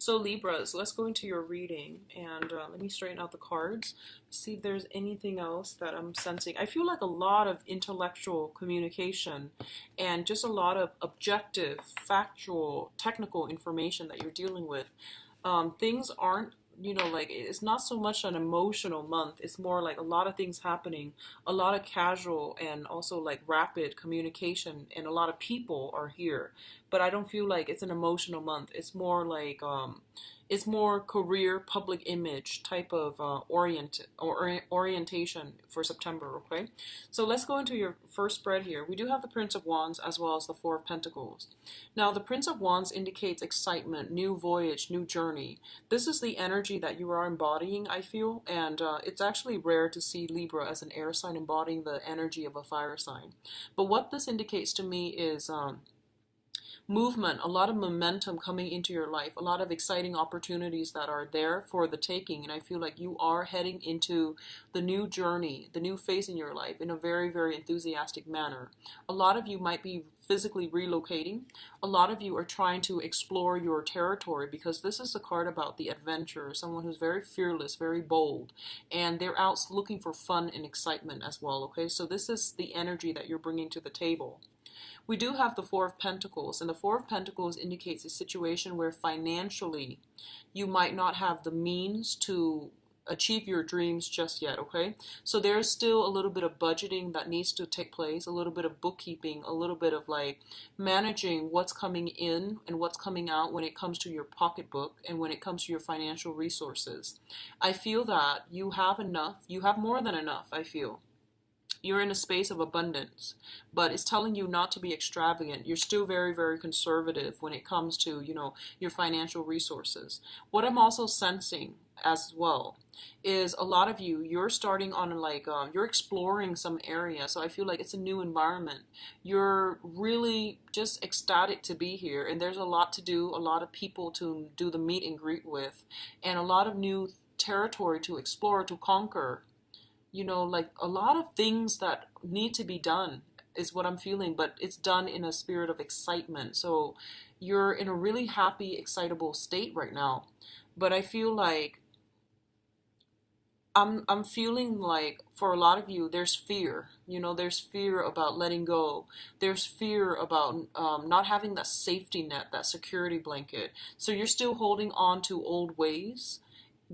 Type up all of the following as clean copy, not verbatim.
So Libras, let's go into your reading and let me straighten out the cards. See if there's anything else that I'm sensing. I feel like a lot of intellectual communication and just a lot of objective, factual, technical information that you're dealing with. Things aren't, like it's not so much an emotional month. It's more like a lot of things happening, a lot of casual and also like rapid communication, and a lot of people are here. But I don't feel like it's an emotional month. It's more like it's more career, public image type of orientation for September. Okay, so let's go into your first spread here. We do have the Prince of Wands as well as the Four of Pentacles. Now, the Prince of Wands indicates excitement, new voyage, new journey. This is the energy that you are embodying, I feel, and it's actually rare to see Libra as an air sign embodying the energy of a fire sign. But what this indicates to me is movement, a lot of momentum coming into your life, a lot of exciting opportunities that are there for the taking. And I feel like you are heading into the new journey, the new phase in your life in a very, very enthusiastic manner. A lot of you might be physically relocating. A lot of you are trying to explore your territory because this is the card about the adventurer, someone who's very fearless, very bold, and they're out looking for fun and excitement as well. Okay, so this is the energy that you're bringing to the table. We do have the Four of Pentacles, and the Four of Pentacles indicates a situation where financially you might not have the means to achieve your dreams just yet, okay? So there's still a little bit of budgeting that needs to take place, a little bit of bookkeeping, a little bit of like managing what's coming in and what's coming out when it comes to your pocketbook and when it comes to your financial resources. I feel that you have enough, you have more than enough, I feel. You're in a space of abundance, but it's telling you not to be extravagant. You're still very, very conservative when it comes to, your financial resources. What I'm also sensing as well is a lot of you, you're starting on like, you're exploring some area. So I feel like it's a new environment. You're really just ecstatic to be here. And there's a lot to do, a lot of people to do the meet and greet with, and a lot of new territory to explore, to conquer. Like a lot of things that need to be done is what I'm feeling, but it's done in a spirit of excitement. So you're in a really happy, excitable state right now. But I feel like I'm feeling like for a lot of you, there's fear. There's fear about letting go. There's fear about not having that safety net, that security blanket. So you're still holding on to old ways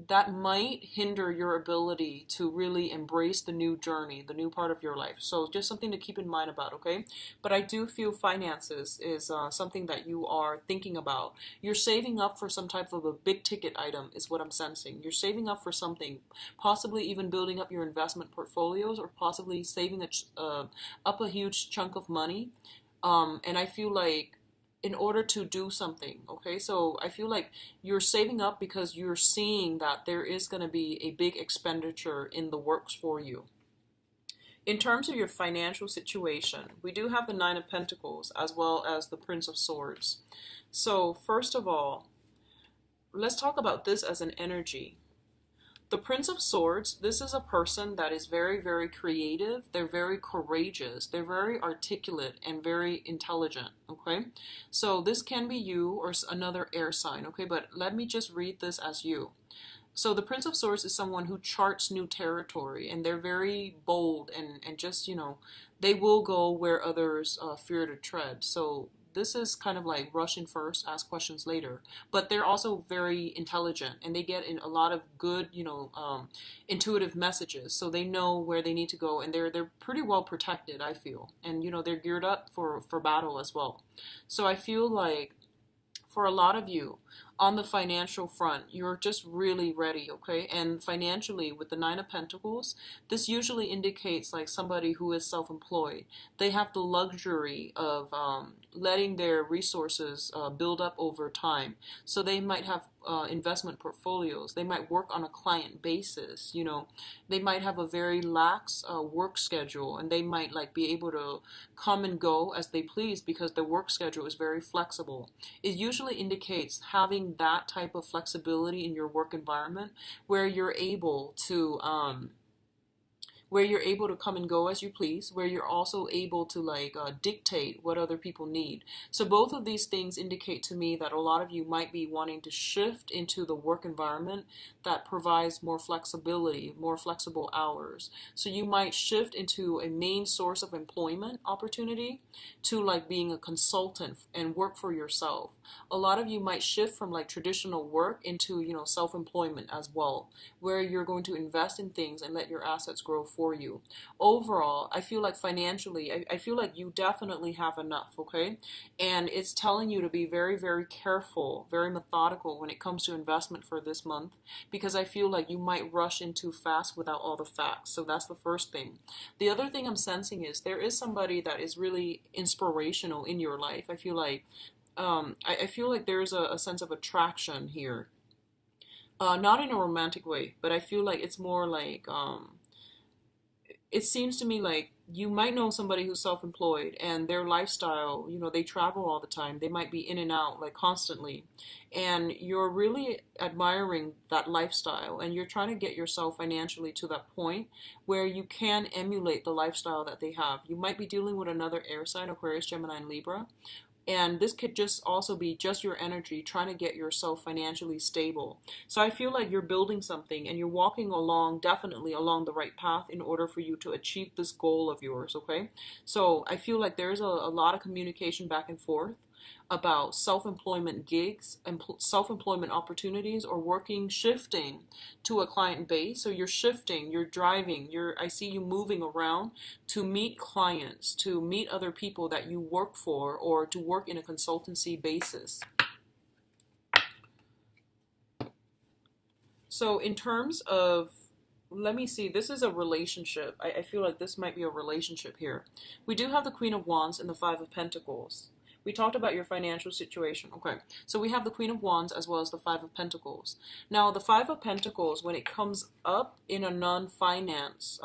that might hinder your ability to really embrace the new journey, the new part of your life. So just something to keep in mind about, okay? But I do feel finances is something that you are thinking about. You're saving up for some type of a big ticket item is what I'm sensing. You're saving up for something, possibly even building up your investment portfolios or possibly saving up a huge chunk of money. And I feel like in order to do something, okay? So I feel like you're saving up because you're seeing that there is going to be a big expenditure in the works for you. In terms of your financial situation, we do have the Nine of Pentacles as well as the Prince of Swords. So first of all, let's talk about this as an energy. The Prince of Swords, this is a person that is very, very creative. They're very courageous. They're very articulate and very intelligent, okay? So this can be you or another air sign, okay? But let me just read this as you. So the Prince of Swords is someone who charts new territory, and they're very bold and just, they will go where others fear to tread. So this is kind of like rushing first, ask questions later. But they're also very intelligent, and they get in a lot of good, intuitive messages. So they know where they need to go, and they're pretty well protected, I feel. And they're geared up for battle as well. So I feel like for a lot of you on the financial front, you're just really ready, okay? And financially, with the Nine of Pentacles, this usually indicates like somebody who is self-employed. They have the luxury of letting their resources build up over time. So they might have investment portfolios. They might work on a client basis. They might have a very lax work schedule, and they might like be able to come and go as they please because their work schedule is very flexible. It usually indicates having that type of flexibility in your work environment where you're able to where you're able to come and go as you please, where you're also able to dictate what other people need. So both of these things indicate to me that a lot of you might be wanting to shift into the work environment that provides more flexibility, more flexible hours. So you might shift into a main source of employment opportunity to like being a consultant and work for yourself. A lot of you might shift from like traditional work into, self-employment as well, where you're going to invest in things and let your assets grow for you. Overall, I feel like financially, I feel like you definitely have enough, okay? And it's telling you to be very, very careful, very methodical when it comes to investment for this month, because I feel like you might rush in too fast without all the facts. So that's the first thing. The other thing I'm sensing is there is somebody that is really inspirational in your life. I feel like I feel like there's a sense of attraction here. Not in a romantic way, but I feel like it's more like it seems to me like you might know somebody who's self-employed and their lifestyle, they travel all the time. They might be in and out like constantly. And you're really admiring that lifestyle and you're trying to get yourself financially to that point where you can emulate the lifestyle that they have. You might be dealing with another air sign, Aquarius, Gemini, and Libra. And this could just also be just your energy trying to get yourself financially stable. So I feel like you're building something and you're walking along, definitely along the right path in order for you to achieve this goal of yours, okay? So I feel like there's a lot of communication back and forth about self-employment gigs and self-employment opportunities or working, shifting to a client base. So you're shifting, you're driving, I see you moving around to meet clients, to meet other people that you work for, or to work in a consultancy basis. So in terms of, let me see, this is a relationship. I feel like this might be a relationship here. We do have the Queen of Wands and the Five of Pentacles. We talked about your financial situation. Okay, so we have the Queen of Wands as well as the Five of Pentacles. Now, the Five of Pentacles, when it comes up in a non-finance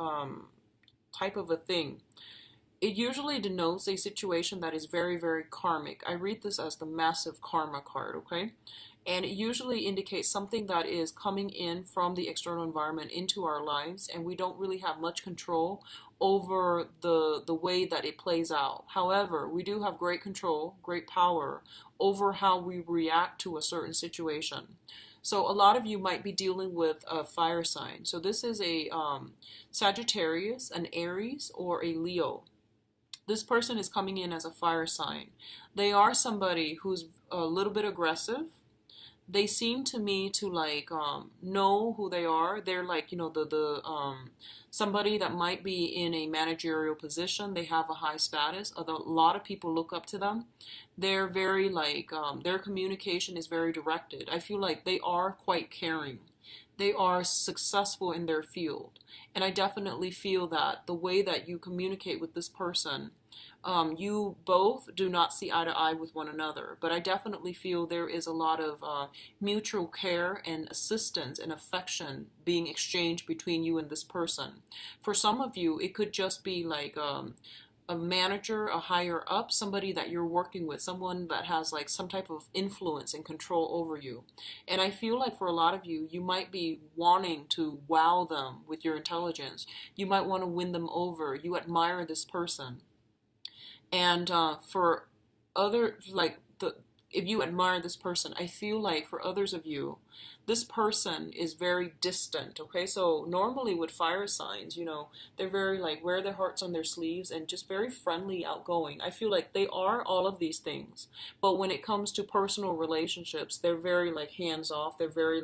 type of a thing, it usually denotes a situation that is very, very karmic. I read this as the massive karma card, okay? And it usually indicates something that is coming in from the external environment into our lives, and we don't really have much control over the way that it plays out. However, we do have great control, great power over how we react to a certain situation. So a lot of you might be dealing with a fire sign. So this is a Sagittarius, an Aries, or a Leo. This person is coming in as a fire sign. They are somebody who's a little bit aggressive. They seem to me to know who they are. They're like, somebody that might be in a managerial position. They have a high status. A lot of people look up to them. They're very their communication is very directed. I feel like they are quite caring. They are successful in their field. And I definitely feel that the way that you communicate with this person, you both do not see eye to eye with one another, but I definitely feel there is a lot of mutual care and assistance and affection being exchanged between you and this person. For some of you, it could just be like a manager, a higher up, somebody that you're working with, someone that has like some type of influence and control over you. And I feel like for a lot of you, you might be wanting to wow them with your intelligence. You might want to win them over. You admire this person. And for other, if you admire this person, I feel like for others of you, this person is very distant, okay? So normally with fire signs, they're very wear their hearts on their sleeves and just very friendly, outgoing. I feel like they are all of these things. But when it comes to personal relationships, they're very hands off. They're very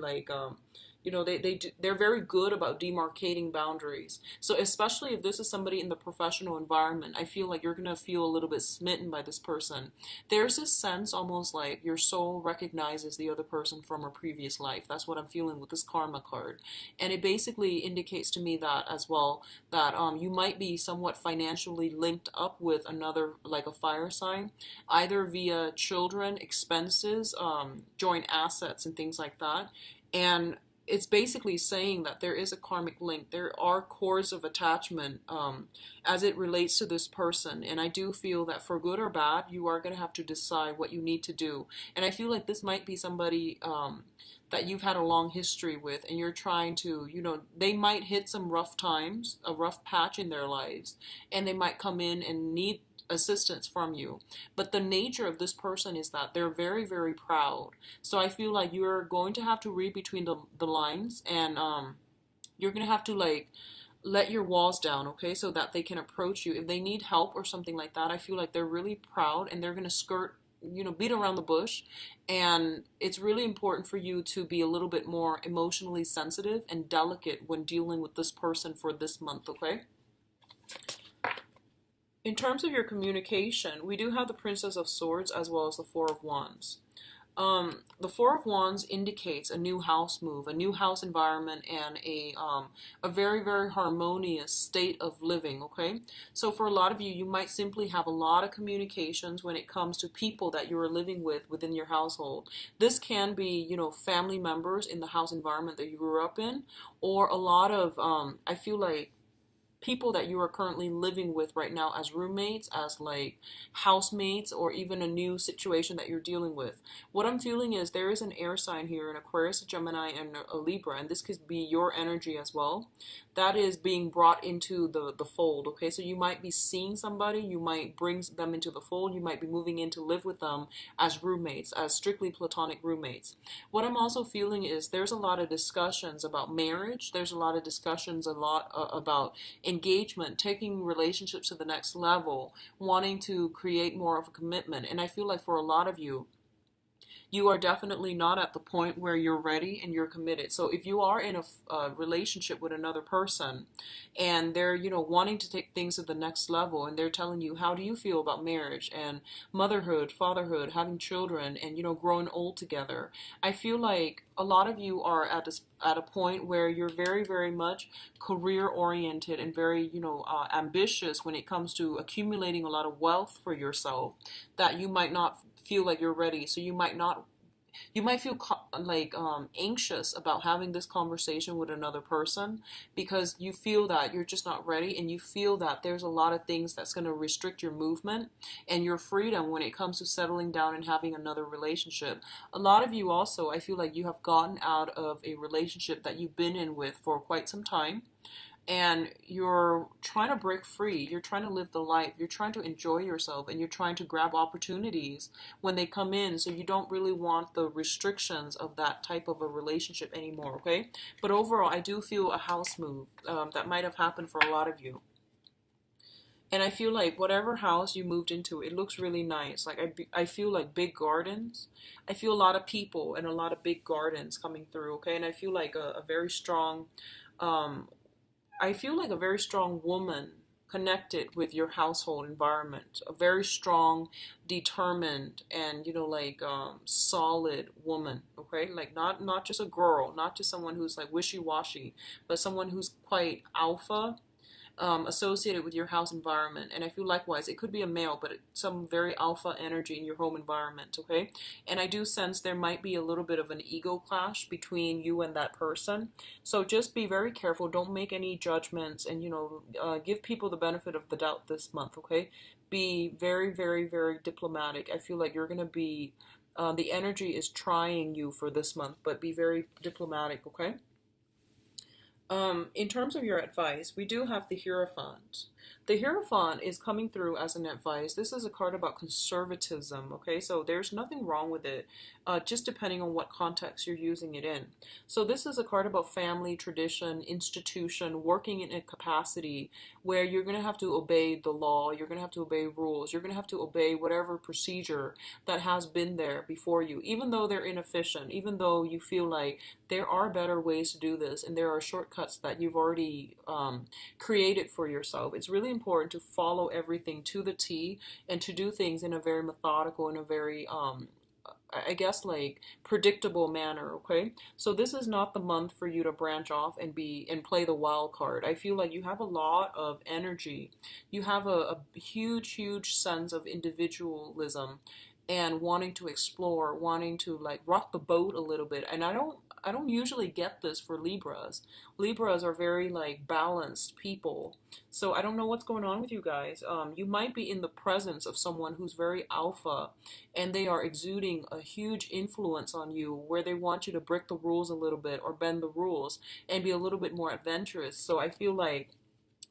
they're very good about demarcating boundaries. So especially if this is somebody in the professional environment, I feel like you're going to feel a little bit smitten by this person. There's this sense almost like your soul recognizes the other person from a previous life. That's what I'm feeling with this karma card. And it basically indicates to me that as well, that you might be somewhat financially linked up with another, like a fire sign, either via children, expenses, joint assets, and things like that. And it's basically saying that there is a karmic link. There are cores of attachment as it relates to this person. And I do feel that for good or bad, you are going to have to decide what you need to do. And I feel like this might be somebody that you've had a long history with, and you're trying to, they might hit some rough times, a rough patch in their lives, and they might come in and need assistance from you. But the nature of this person is that they're very, very proud. So I feel like you're going to have to read between the lines, and you're going to have to like let your walls down, okay, so that they can approach you. If they need help or something like that, I feel like they're really proud and they're going to skirt, beat around the bush. And it's really important for you to be a little bit more emotionally sensitive and delicate when dealing with this person for this month, okay? In terms of your communication, we do have the Princess of Swords as well as the Four of Wands. The Four of Wands indicates a new house move, a new house environment, and a very, very harmonious state of living, okay? So for a lot of you, you might simply have a lot of communications when it comes to people that you are living with within your household. This can be, family members in the house environment that you grew up in, or a lot of, I feel like, people that you are currently living with right now as roommates, as like housemates, or even a new situation that you're dealing with. What I'm feeling is there is an air sign here, an Aquarius, a Gemini, and a Libra, and this could be your energy as well. That is being brought into the fold, okay? So you might be seeing somebody, you might bring them into the fold, you might be moving in to live with them as roommates, as strictly platonic roommates. What I'm also feeling is there's a lot of discussions about marriage, there's a lot of discussions about engagement, taking relationships to the next level, wanting to create more of a commitment. And I feel like for a lot of you, you are definitely not at the point where you're ready and you're committed. So if you are in a relationship with another person and they're, wanting to take things to the next level, and they're telling you, how do you feel about marriage and motherhood, fatherhood, having children, and, growing old together? I feel like a lot of you are at a point where you're very, very much career oriented and very, ambitious when it comes to accumulating a lot of wealth for yourself, that you might not feel like you're ready. So you might feel anxious about having this conversation with another person because you feel that you're just not ready, and you feel that there's a lot of things that's going to restrict your movement and your freedom when it comes to settling down and having another relationship. A lot of you also, I feel like you have gotten out of a relationship that you've been in with for quite some time, and you're trying to break free, you're trying to live the life, you're trying to enjoy yourself, and you're trying to grab opportunities when they come in, so you don't really want the restrictions of that type of a relationship anymore, okay? But overall, I do feel a house move that might have happened for a lot of you. And I feel like whatever house you moved into, it looks really nice. Like I feel like big gardens. I feel a lot of people and a lot of big gardens coming through, okay? And I feel like a very strong um, I feel like a very strong woman connected with your household environment, a very strong, determined, and solid woman. Okay, like not just a girl, not just someone who's like wishy-washy, but someone who's quite alpha, associated with your house environment. And I feel likewise, it could be a male, but some very alpha energy in your home environment, okay? And I do sense there might be a little bit of an ego clash between you and that person. So just be very careful. Don't make any judgments, and, give people the benefit of the doubt this month, okay? Be very, very, very diplomatic. I feel like you're going to be, the energy is trying you for this month, but be very diplomatic, okay? In terms of your advice, we do have the Hierophant. The Hierophant is coming through as an advice. This is a card about conservatism, okay? So there's nothing wrong with it, just depending on what context you're using it in. So this is a card about family, tradition, institution, working in a capacity where you're going to have to obey the law, you're going to have to obey rules, you're going to have to obey whatever procedure that has been there before you, even though they're inefficient, even though you feel like there are better ways to do this and there are shortcuts that you've already created for yourself. It's really important to follow everything to the T and to do things in a very methodical and a very I guess like predictable manner, okay? So this is not the month for you to branch off and play the wild card. I feel like you have a lot of energy. You have a huge, huge sense of individualism, and wanting to explore, wanting to like rock the boat a little bit. And I don't usually get this for Libras. Libras are very like balanced people. So I don't know what's going on with you guys. You might be in the presence of someone who's very alpha, and they are exuding a huge influence on you where they want you to break the rules a little bit or bend the rules and be a little bit more adventurous. So I feel like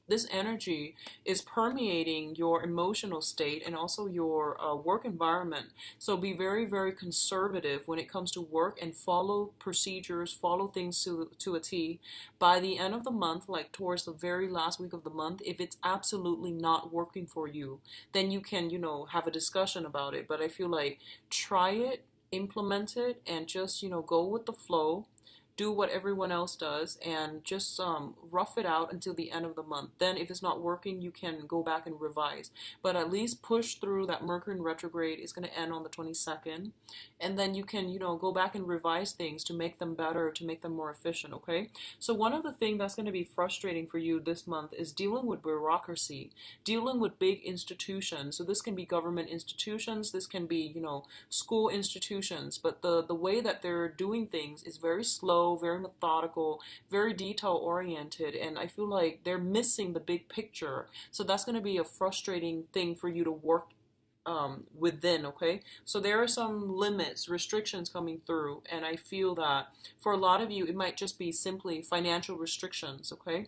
this energy is permeating your emotional state and also your work environment. So be very, very conservative when it comes to work and follow procedures, follow things to a T. By the end of the month, like towards the very last week of the month, if it's absolutely not working for you, then you can, have a discussion about it. But I feel like try it, implement it, and just, go with the flow, do what everyone else does, and just rough it out until the end of the month. Then if it's not working, you can go back and revise, but at least push through. That Mercury in retrograde is going to end on the 22nd, and then you can go back and revise things to make them better, to make them more efficient. Okay, so one of the things that's going to be frustrating for you this month is dealing with bureaucracy, dealing with big institutions. So this can be government institutions, this can be school institutions, but the way that they're doing things is very slow, very methodical, very detail oriented, and I feel like they're missing the big picture. So that's going to be a frustrating thing for you to work within. Okay, so there are some limits, restrictions coming through, and I feel that for a lot of you it might just be simply financial restrictions. Okay,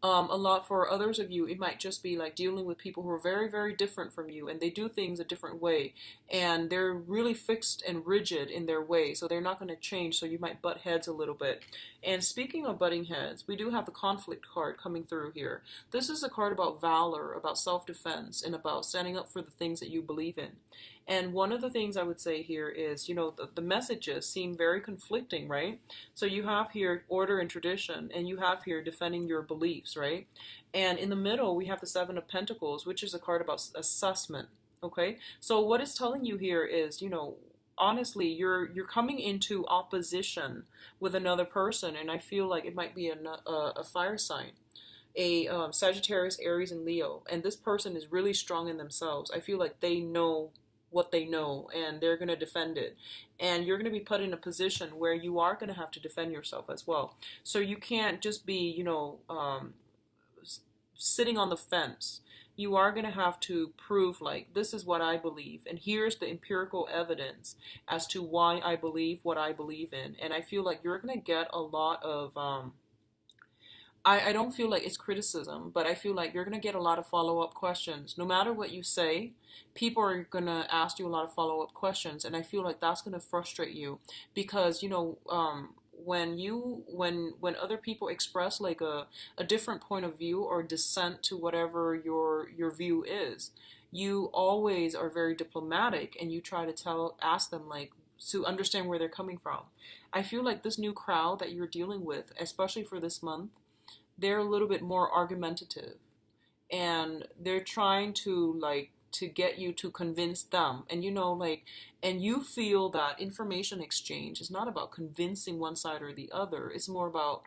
a lot for others of you, it might just be like dealing with people who are very, very different from you, and they do things a different way, and they're really fixed and rigid in their way, so they're not going to change, so you might butt heads a little bit. And speaking of butting heads, we do have the conflict card coming through here. This is a card about valor, about self-defense, and about standing up for the things that you believe in. And one of the things I would say here is, the messages seem very conflicting, right? So you have here order and tradition, and you have here defending your beliefs, right? And in the middle, we have the Seven of Pentacles, which is a card about assessment, okay? So what it's telling you here is, honestly, you're coming into opposition with another person, and I feel like it might be a fire sign, a Sagittarius, Aries, and Leo, and this person is really strong in themselves. I feel like they know what they know, and they're going to defend it, and you're going to be put in a position where you are going to have to defend yourself as well. So you can't just be sitting on the fence. You are going to have to prove, like, this is what I believe, and here's the empirical evidence as to why I believe what I believe in. And I feel like you're going to get a lot of I don't feel like it's criticism, but I feel like you're going to get a lot of follow-up questions. No matter what you say, people are going to ask you a lot of follow-up questions, and I feel like that's going to frustrate you because, when other people express like a different point of view or dissent to whatever your view is, you always are very diplomatic, and you try to ask them like to understand where they're coming from. I feel like this new crowd that you're dealing with, especially for this month, they're a little bit more argumentative, and they're trying to get you to convince them. And and you feel that information exchange is not about convincing one side or the other. It's more about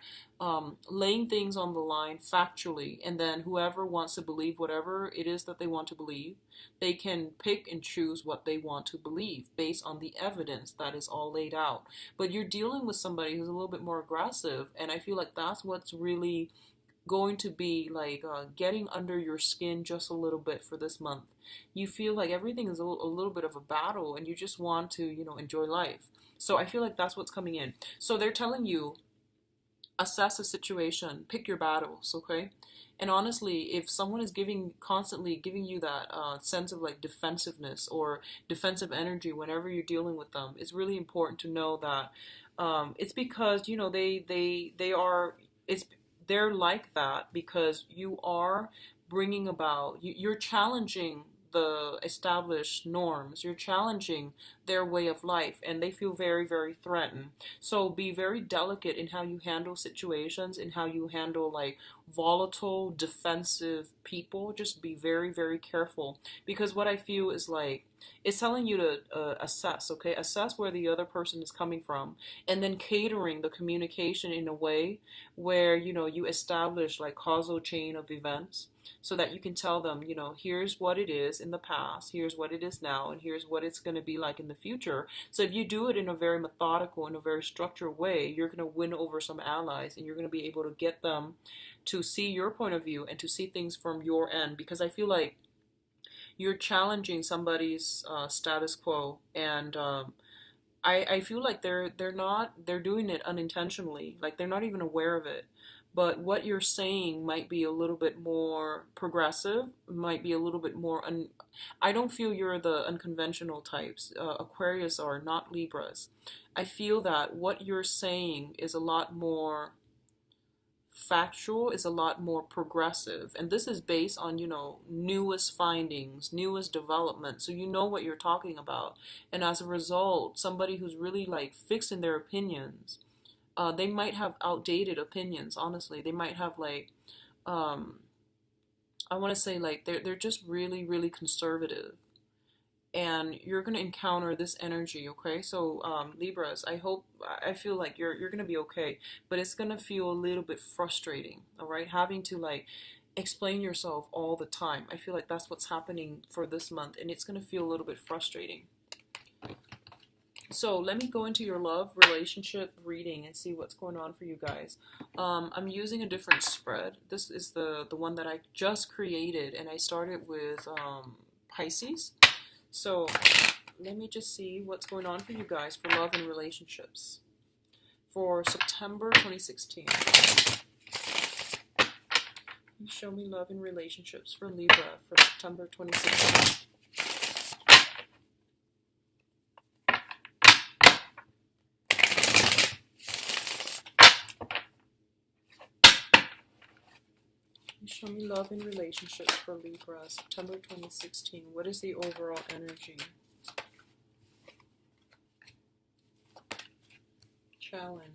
laying things on the line factually, and then whoever wants to believe whatever it is that they want to believe, they can pick and choose what they want to believe based on the evidence that is all laid out. But you're dealing with somebody who's a little bit more aggressive, and I feel like that's what's really going to be like getting under your skin just a little bit for this month. You feel like everything is a little bit of a battle, and you just want to enjoy life. So I feel like that's what's coming in. So they're telling you, assess a situation, pick your battles, okay? And honestly, if someone is constantly giving you that sense of like defensiveness or defensive energy whenever you're dealing with them, it's really important to know that it's because they're like that because you are bringing about, you're challenging the established norms, you're challenging their way of life, and they feel very, very threatened. So be very delicate in how you handle situations, in how you handle like volatile, defensive people. Just be very, very careful, because what I feel is like it's telling you to assess, okay? Assess where the other person is coming from, and then catering the communication in a way where, you establish like causal chain of events, so that you can tell them, here's what it is in the past, here's what it is now, and here's what it's going to be like in the future. So if you do it in a very methodical, in a very structured way, you're going to win over some allies, and you're going to be able to get them to see your point of view and to see things from your end, because I feel like you're challenging somebody's status quo, and I feel like they're doing it unintentionally, like they're not even aware of it. But what you're saying might be a little bit more progressive, might be a little bit more I don't feel you're the unconventional types. Aquarius are not Libras. I feel that what you're saying is a lot more factual, is a lot more progressive, and this is based on, newest findings, newest development, so you know what you're talking about. And as a result, somebody who's really like fixed in their opinions, they might have outdated opinions. Honestly, they might have like I want to say like they're just really, really conservative, and you're going to encounter this energy. Okay, so Libras, I feel like you're going to be okay, but it's going to feel a little bit frustrating. All right, having to like explain yourself all the time. I feel like that's what's happening for this month, and it's going to feel a little bit frustrating. So let me go into your love relationship reading and see what's going on for you guys. I'm using a different spread. This is the one that I just created, and I started with Pisces. So let me just see what's going on for you guys for love and relationships for September 2016. Show me love and relationships for Libra for September 2016. Show me love and relationships for Libra, September 2016. What is the overall energy? Challenge.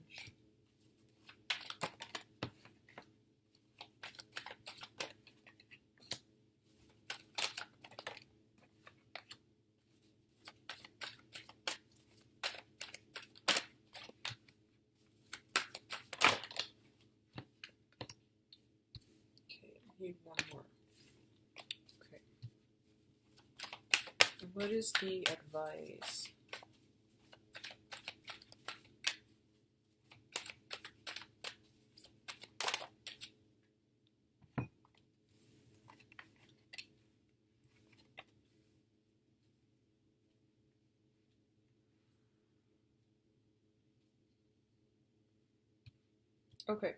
Need one more. Okay. What is the advice? Okay.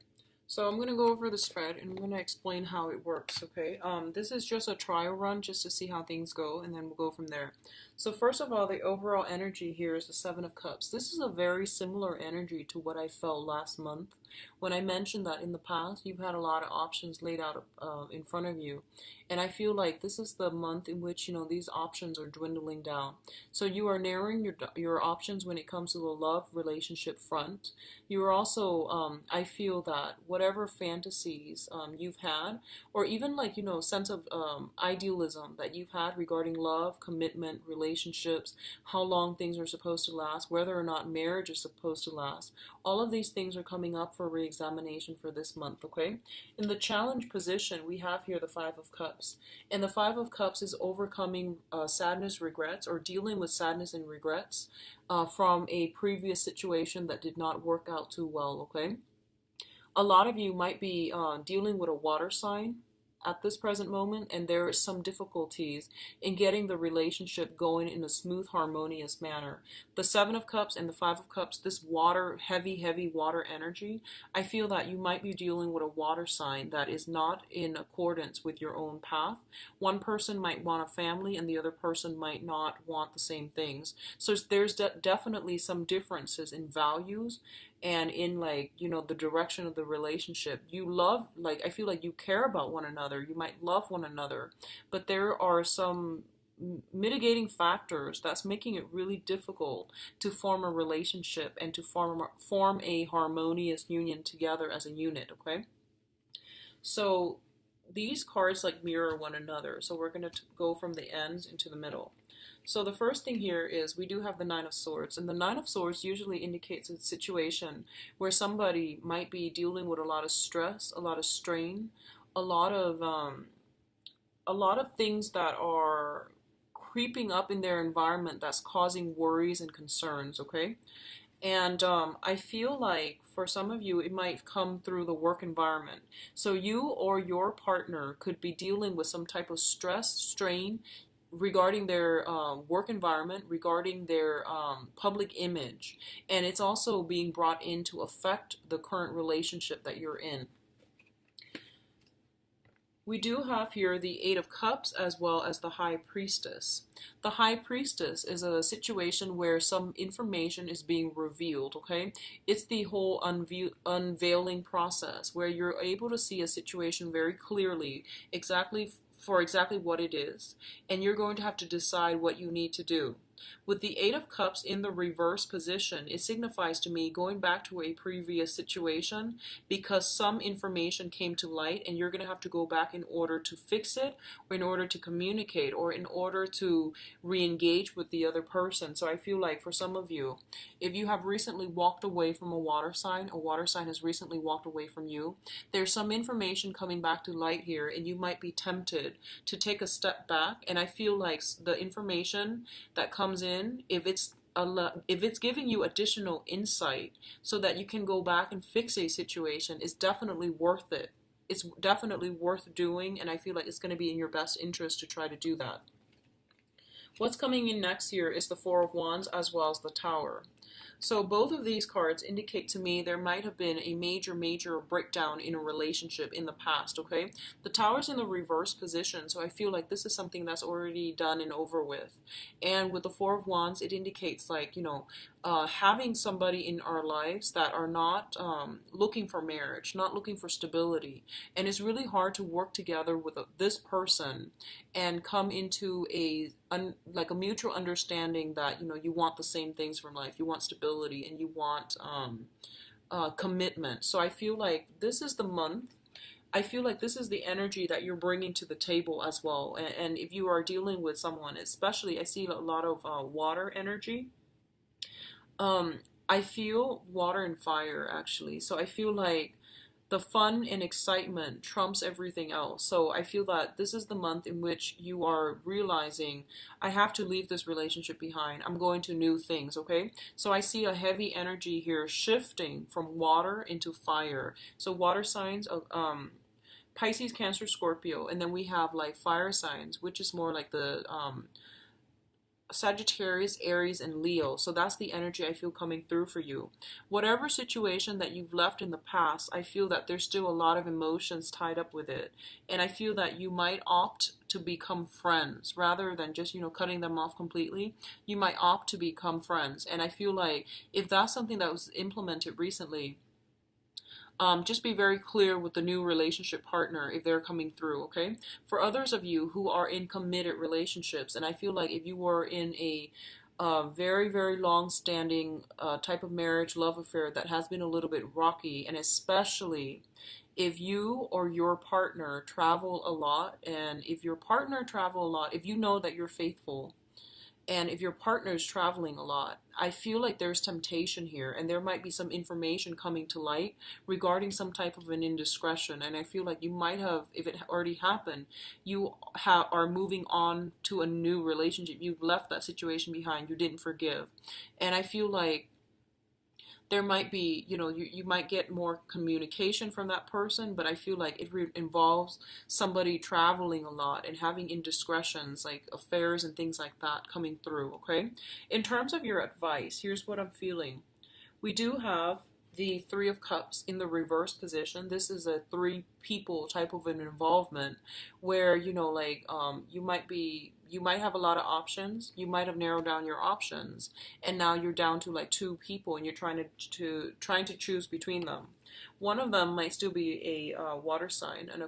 So I'm going to go over the spread, and I'm going to explain how it works, okay? This is just a trial run just to see how things go, and then we'll go from there. So first of all, the overall energy here is the Seven of Cups. This is a very similar energy to what I felt last month when I mentioned that in the past you've had a lot of options laid out in front of you. And I feel like this is the month in which, these options are dwindling down. So you are narrowing your options when it comes to the love relationship front. You are also, I feel that whatever fantasies you've had, or even like, sense of idealism that you've had regarding love, commitment, relationships, how long things are supposed to last, whether or not marriage is supposed to last, all of these things are coming up for re-examination for this month, okay? In the challenge position, we have here the Five of Cups. And the Five of Cups is overcoming sadness, regrets, or dealing with sadness and regrets from a previous situation that did not work out too well, okay? A lot of you might be dealing with a water sign at this present moment, and there are some difficulties in getting the relationship going in a smooth, harmonious manner. The Seven of Cups and the Five of Cups, this water, heavy water energy, I feel that you might be dealing with a water sign that is not in accordance with your own path. One person might want a family, and the other person might not want the same things. So there's definitely some differences in values and in like, the direction of the relationship. You love, like, I feel like you care about one another. You might love one another, but there are some mitigating factors that's making it really difficult to form a relationship and to form a harmonious union together as a unit, okay? So these cards like mirror one another. So we're going to go from the ends into the middle. So the first thing here is we do have the Nine of Swords, and the Nine of Swords usually indicates a situation where somebody might be dealing with a lot of stress, a lot of strain, a lot of things that are creeping up in their environment that's causing worries and concerns, okay? And I feel like for some of you, it might come through the work environment. So you or your partner could be dealing with some type of stress, strain regarding their work environment, regarding their public image. And it's also being brought in to affect the current relationship that you're in. We do have here the Eight of Cups as well as the High Priestess. The High Priestess is a situation where some information is being revealed, okay? It's the whole unveiling process where you're able to see a situation very clearly, exactly what it is, and you're going to have to decide what you need to do. With the Eight of Cups in the reverse position, it signifies to me going back to a previous situation because some information came to light and you're going to have to go back in order to fix it, or in order to communicate, or in order to re-engage with the other person. So I feel like for some of you, if you have recently walked away from a water sign has recently walked away from you, there's some information coming back to light here and you might be tempted to take a step back. And I feel like the information that comes in, if it's giving you additional insight so that you can go back and fix a situation, is definitely worth it. It's definitely worth doing, and I feel like it's going to be in your best interest to try to do that. What's coming in next here is the Four of Wands as well as the Tower. So both of these cards indicate to me there might have been a major breakdown in a relationship in the past, okay? The Tower's in the reverse position, so I feel like this is something that's already done and over with. And with the Four of Wands, it indicates like, having somebody in our lives that are not looking for marriage, not looking for stability. And it's really hard to work together with this person and come into a mutual understanding that, you want the same things from life. You want stability and you want commitment. So I feel like this is the month. I feel like this is the energy that you're bringing to the table as well. And if you are dealing with someone, especially, I see a lot of water energy. I feel water and fire actually. So I feel like the fun and excitement trumps everything else. So I feel that this is the month in which you are realizing, I have to leave this relationship behind. I'm going to new things, okay? So I see a heavy energy here shifting from water into fire. So water signs of Pisces, Cancer, Scorpio, and then we have like fire signs, which is more like the Sagittarius, Aries, and Leo. So that's the energy I feel coming through for you. Whatever situation that you've left in the past, I feel that there's still a lot of emotions tied up with it. And I feel that you might opt to become friends rather than just, cutting them off completely. You might opt to become friends. And I feel like if that's something that was implemented recently, just be very clear with the new relationship partner if they're coming through, okay? For others of you who are in committed relationships, and I feel like if you were in a very long-standing type of marriage, love affair that has been a little bit rocky, and especially if you or your partner travel a lot, and if your partner travel a lot, if you know that you're faithful, and if your partner is traveling a lot, I feel like there's temptation here, and there might be some information coming to light regarding some type of an indiscretion. And I feel like you might have, if it already happened, you are moving on to a new relationship. You've left that situation behind. You didn't forgive. And I feel like there might be, you might get more communication from that person, but I feel like it involves somebody traveling a lot and having indiscretions like affairs and things like that coming through, okay? In terms of your advice, here's what I'm feeling. We do have the Three of Cups in the reverse position. This is a three people type of an involvement where, you might have a lot of options. You might have narrowed down your options, and now you're down to like two people, and you're trying to choose between them. One of them might still be a water sign, an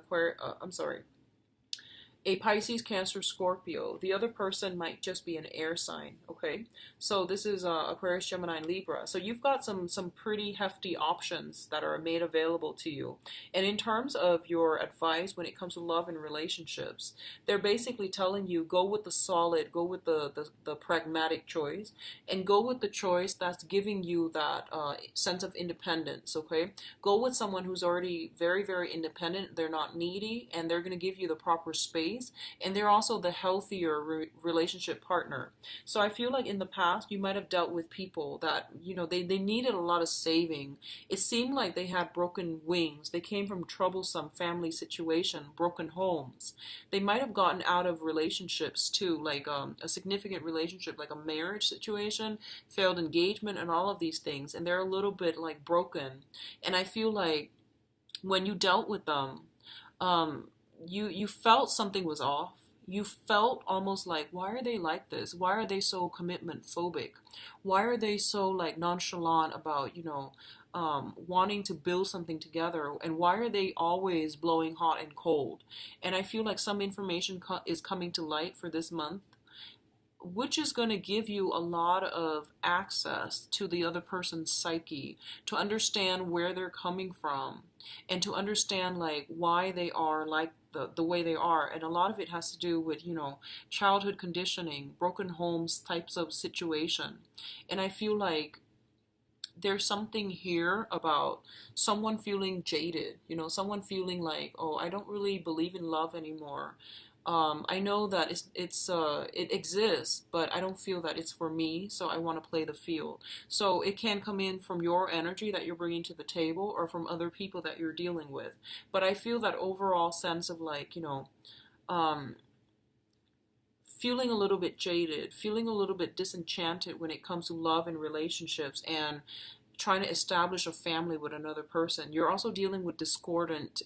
a Pisces, Cancer, Scorpio. The other person might just be an air sign, okay? So this is Aquarius, Gemini, and Libra. So you've got some pretty hefty options that are made available to you. And in terms of your advice when it comes to love and relationships, they're basically telling you go with the solid, go with the pragmatic choice, and go with the choice that's giving you that sense of independence, okay? Go with someone who's already very, very independent. They're not needy, and they're going to give you the proper space, and they're also the healthier relationship partner. So I feel like in the past you might have dealt with people that, you know, they needed a lot of saving. It seemed like they had broken wings. They came from troublesome family situation, broken homes. They might have gotten out of relationships too, like a significant relationship, like a marriage situation, failed engagement, and all of these things, and they're a little bit like broken. And I feel like when you dealt with them, you felt something was off. You felt almost like, why are they like this? Why are they so commitment phobic? Why are they so like nonchalant about, you know, wanting to build something together? And why are they always blowing hot and cold? And I feel like some information is coming to light for this month, which is going to give you a lot of access to the other person's psyche, to understand where they're coming from, and to understand like why they are like the way they are. And a lot of it has to do with, you know, childhood conditioning, broken homes types of situation. And I feel like there's something here about someone feeling jaded, you know, someone feeling like, oh, I don't really believe in love anymore. I know that it exists, but I don't feel that it's for me, so I want to play the field. So it can come in from your energy that you're bringing to the table, or from other people that you're dealing with. But I feel that overall sense of like, you know, um, feeling a little bit jaded, feeling a little bit disenchanted when it comes to love and relationships, and trying to establish a family with another person. You're also dealing with discordant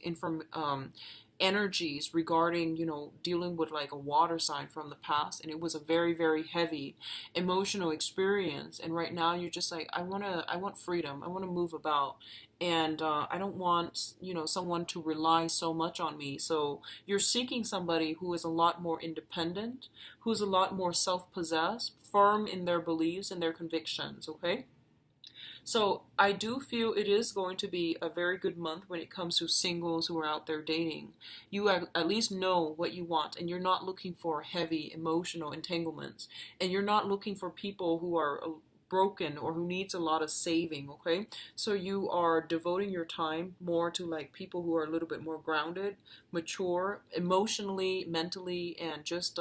energies regarding, you know, dealing with like a water sign from the past, and it was a very, very heavy emotional experience. And right now you're just like, I want freedom. I want to move about, and I don't want, you know, someone to rely so much on me. So you're seeking somebody who is a lot more independent, who's a lot more self-possessed, firm in their beliefs and their convictions, okay? So I do feel it is going to be a very good month when it comes to singles who are out there dating. You at least know what you want, and you're not looking for heavy emotional entanglements, and you're not looking for people who are broken or who needs a lot of saving, okay? So you are devoting your time more to like people who are a little bit more grounded, mature, emotionally, mentally, and just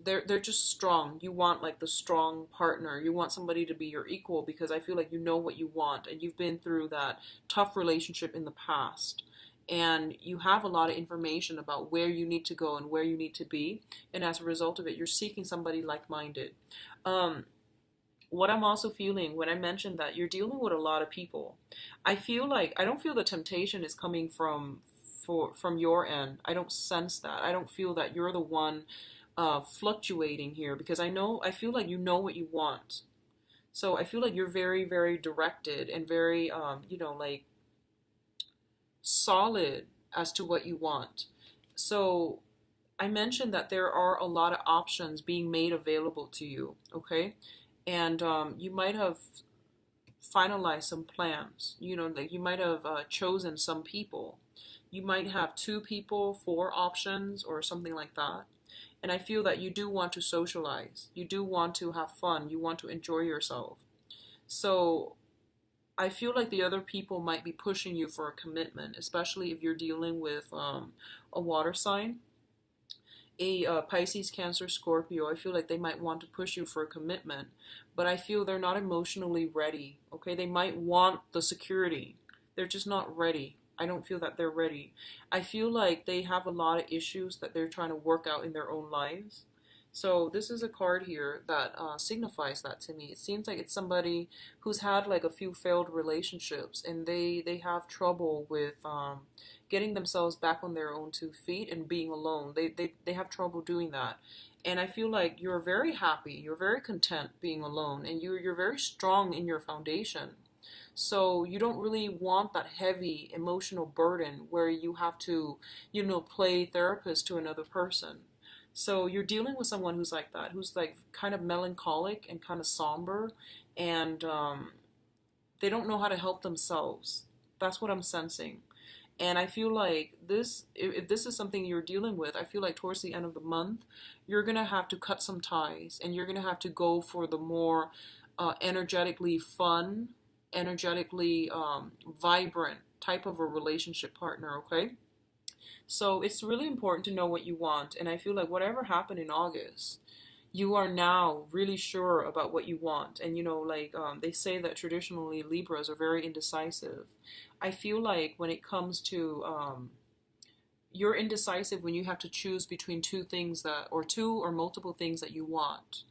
they're just strong. You want like the strong partner. You want somebody to be your equal, because I feel like you know what you want, and you've been through that tough relationship in the past. And you have a lot of information about where you need to go and where you need to be. And as a result of it, you're seeking somebody like-minded. Um, what I'm also feeling when I mentioned that you're dealing with a lot of people, I feel like I don't feel the temptation is coming from your end. I don't sense that. I don't feel that you're the one fluctuating here, because I feel like you know what you want. So I feel like you're very, very directed and very, you know, like solid as to what you want. So I mentioned that there are a lot of options being made available to you, okay? And you might have finalized some plans. You know, like you might have chosen some people. You might have two people, four options, or something like that. And I feel that you do want to socialize. You do want to have fun. You want to enjoy yourself. So I feel like the other people might be pushing you for a commitment, especially if you're dealing with a water sign, a Pisces, Cancer, Scorpio. I feel like they might want to push you for a commitment, but I feel they're not emotionally ready. Okay, they might want the security. They're just not ready. I don't feel that they're ready. I feel like they have a lot of issues that they're trying to work out in their own lives. So this is a card here that signifies that to me. It seems like it's somebody who's had like a few failed relationships, and they have trouble with getting themselves back on their own two feet and being alone. They have trouble doing that. And I feel like you're very happy, you're very content being alone, and you're very strong in your foundation. So you don't really want that heavy emotional burden where you have to, play therapist to another person. So you're dealing with someone who's like that, who's like kind of melancholic and kind of somber, and they don't know how to help themselves. That's what I'm sensing. And I feel like this, if this is something you're dealing with, I feel like towards the end of the month, you're going to have to cut some ties and you're going to have to go for the more energetically fun, energetically vibrant type of a relationship partner, okay? So it's really important to know what you want. And I feel like whatever happened in August, you are now really sure about what you want. And like they say that traditionally Libras are very indecisive. I feel like when it comes to you're indecisive when you have to choose between two things that, or two or multiple things that you want.